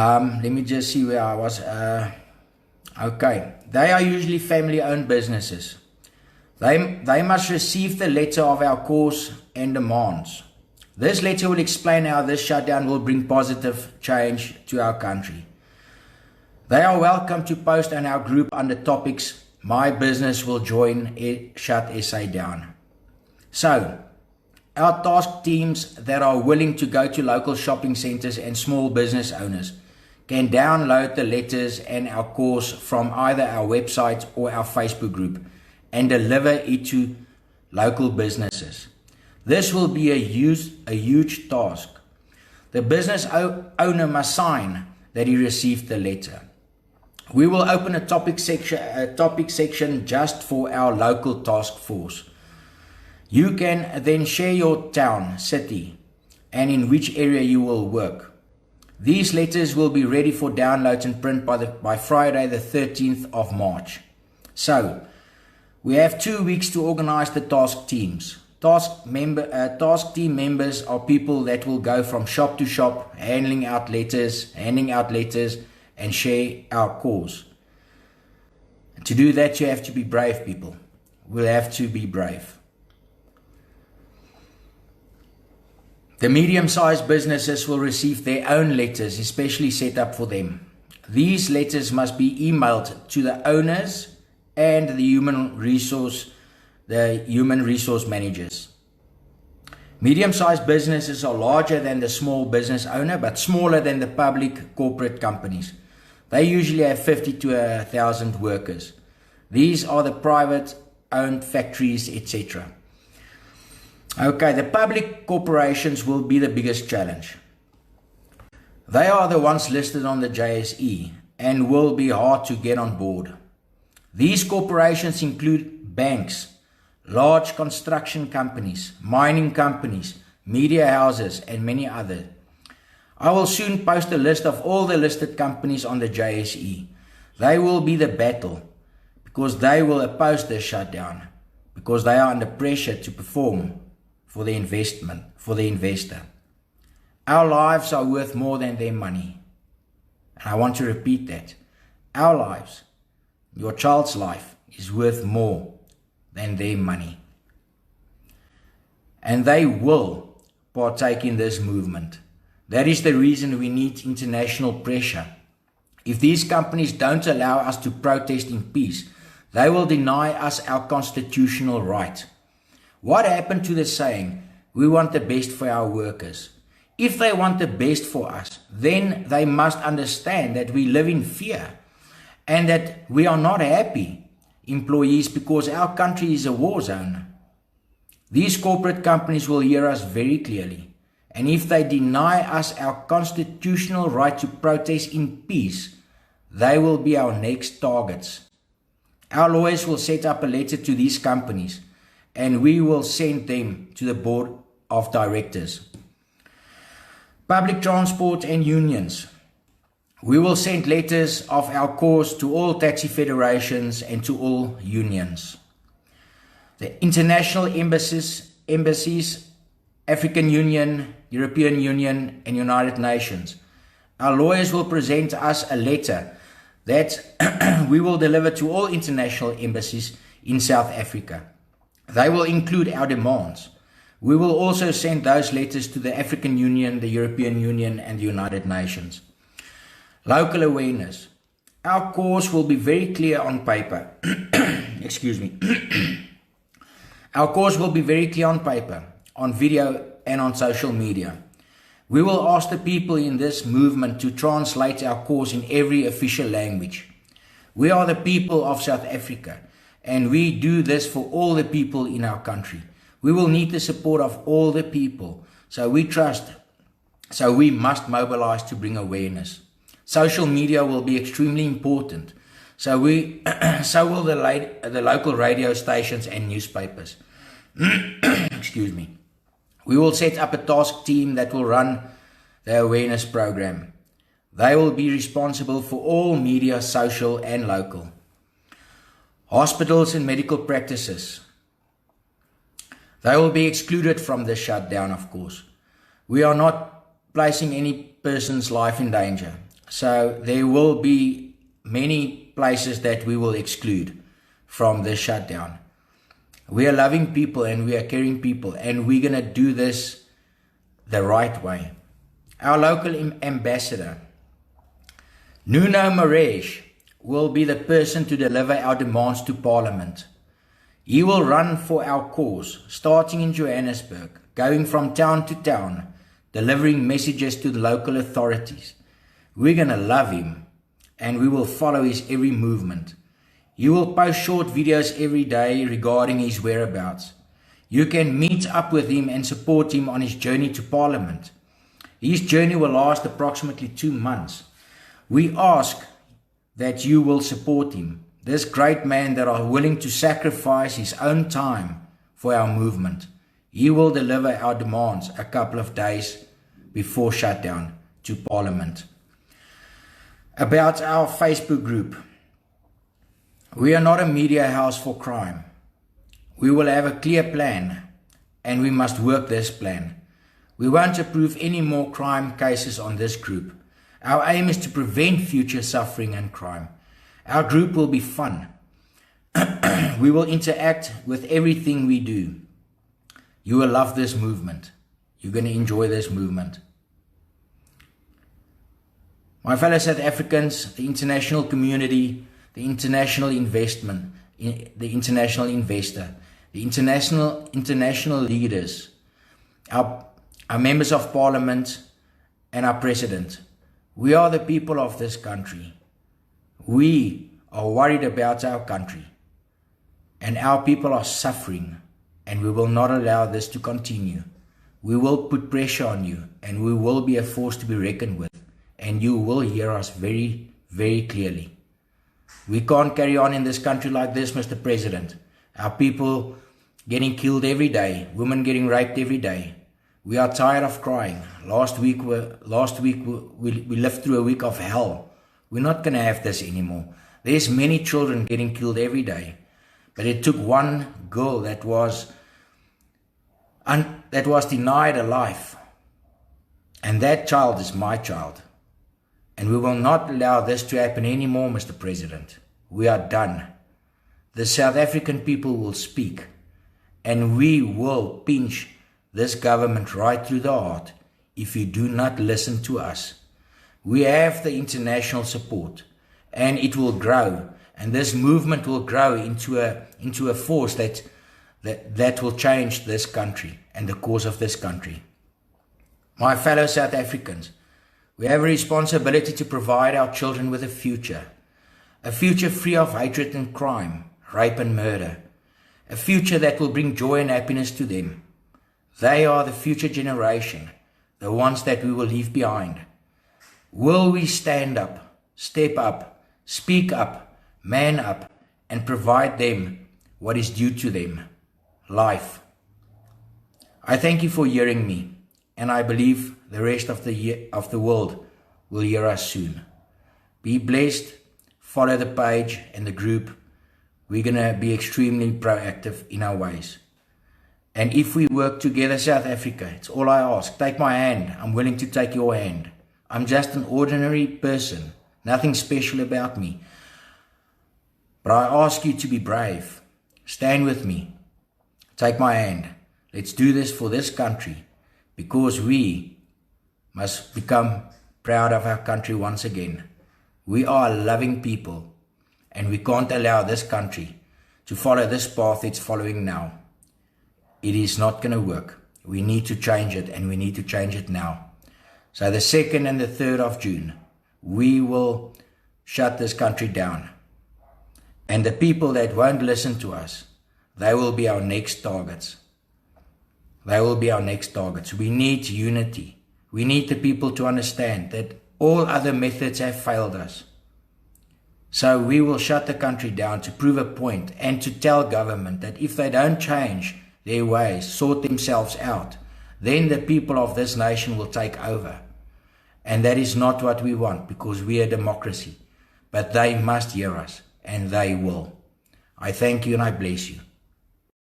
Let me just see where I was. Okay. They are usually family-owned businesses. They must receive the letter of our course and demands. This letter will explain how this shutdown will bring positive change to our country. They are welcome to post on our group under topics My Business Will Join Shut SA Down. So, our task teams that are willing to go to local shopping centers and small business owners can download the letters and our course from either our website or our Facebook group and deliver it to local businesses. This will be a huge task. The business owner must sign that he received the letter. We will open a topic section just for our local task force. You can then share your town, city, and in which area you will work. These letters will be ready for download and print by Friday the 13th of March. So, we have 2 weeks to organize the task teams. Task team members are people that will go from shop to shop, handing out letters, and share our course. To do that, you have to be brave, people. We'll have to be brave. The medium-sized businesses will receive their own letters, especially set up for them. These letters must be emailed to the owners and the human resource managers. Medium-sized businesses are larger than the small business owner, but smaller than the public corporate companies. They usually have 50 to 1,000 workers. These are the private-owned factories, etc. Okay, the public corporations will be the biggest challenge. They are the ones listed on the JSE and will be hard to get on board. These corporations include banks, large construction companies, mining companies, media houses, and many others. I will soon post a list of all the listed companies on the JSE. They will be the battle because they will oppose the shutdown, because they are under pressure to perform for the investor. Our lives are worth more than their money. And I want to repeat that. Our lives, your child's life, is worth more than their money. And they will partake in this movement. That is the reason we need international pressure. If these companies don't allow us to protest in peace, they will deny us our constitutional right. What happened to the saying, we want the best for our workers? If they want the best for us, then they must understand that we live in fear and that we are not happy employees because our country is a war zone. These corporate companies will hear us very clearly. And if they deny us our constitutional right to protest in peace, they will be our next targets. Our lawyers will set up a letter to these companies and we will send them to the board of directors. Public transport and unions. We will send letters of our cause to all taxi federations and to all unions. The international embassies, African Union, European Union, and United Nations. Our lawyers will present us a letter that we will deliver to all international embassies in South Africa. They will include our demands. We will also send those letters to the African Union, the European Union, and the United Nations. Local awareness. Our cause will be very clear on paper. Excuse me. Our cause will be very clear on paper, on video, and on social media. We will ask the people in this movement to translate our cause in every official language. We are the people of South Africa, and we do this for all the people in our country. We will need the support of all the people, so we must mobilize to bring awareness. Social media will be extremely important, so will the local radio stations and newspapers. Excuse me. We will set up a task team that will run the awareness program. They will be responsible for all media, social and local. Hospitals and medical practices. They will be excluded from the shutdown, of course. We are not placing any person's life in danger. So there will be many places that we will exclude from this shutdown. We are loving people and we are caring people, and we're going to do this the right way. Our local ambassador, Nuno Moraes, will be the person to deliver our demands to Parliament. He will run for our cause, starting in Johannesburg, going from town to town, delivering messages to the local authorities. We're going to love him, and we will follow his every movement. He will post short videos every day regarding his whereabouts. You can meet up with him and support him on his journey to Parliament. His journey will last approximately 2 months. We ask that you will support him, this great man that are willing to sacrifice his own time for our movement. He will deliver our demands a couple of days before shutdown to Parliament. About our Facebook group, we are not a media house for crime. We will have a clear plan, and we must work this plan. We won't approve any more crime cases on this group. Our aim is to prevent future suffering and crime. Our group will be fun. We will interact with everything we do. You will love this movement. You're going to enjoy this movement. My fellow South Africans, the international community, the international investment, the international investor, the international leaders, our members of Parliament, and our President. We are the people of this country. We are worried about our country, and our people are suffering, and we will not allow this to continue. We will put pressure on you, and we will be a force to be reckoned with, and you will hear us very, very clearly. We can't carry on in this country like this, Mr. President. Our people getting killed every day, women getting raped every day. We are tired of crying. Last week we lived through a week of hell. We're not going to have this anymore. There's many children getting killed every day. But it took one girl that was denied a life. And that child is my child. And we will not allow this to happen anymore, Mr. President. We are done. The South African people will speak. And we will pinch this government right through the heart if you do not listen to us. We have the international support, and it will grow. And this movement will grow into a force that will change this country and the course of this country. My fellow South Africans, we have a responsibility to provide our children with a future free of hatred and crime, rape and murder, a future that will bring joy and happiness to them. They are the future generation, the ones that we will leave behind. Will we stand up, step up, speak up, man up, and provide them what is due to them? Life. I thank you for hearing me, and I believe the rest of the world will hear us soon. Be blessed, follow the page and the group. We're going to be extremely proactive in our ways. And if we work together, South Africa, it's all I ask. Take my hand. I'm willing to take your hand. I'm just an ordinary person. Nothing special about me. But I ask you to be brave. Stand with me. Take my hand. Let's do this for this country, because we must become proud of our country once again. We are loving people, and we can't allow this country to follow this path it's following now. It is not going to work. We need to change it, and we need to change it now. So the 2nd and the 3rd of June, we will shut this country down. And the people that won't listen to us, they will be our next targets. They will be our next targets. We need unity. We need the people to understand that all other methods have failed us. So we will shut the country down to prove a point and to tell government that if they don't change their ways, sort themselves out, then the people of this nation will take over. And that is not what we want, because we are a democracy. But they must hear us, and they will. I thank you and I bless you.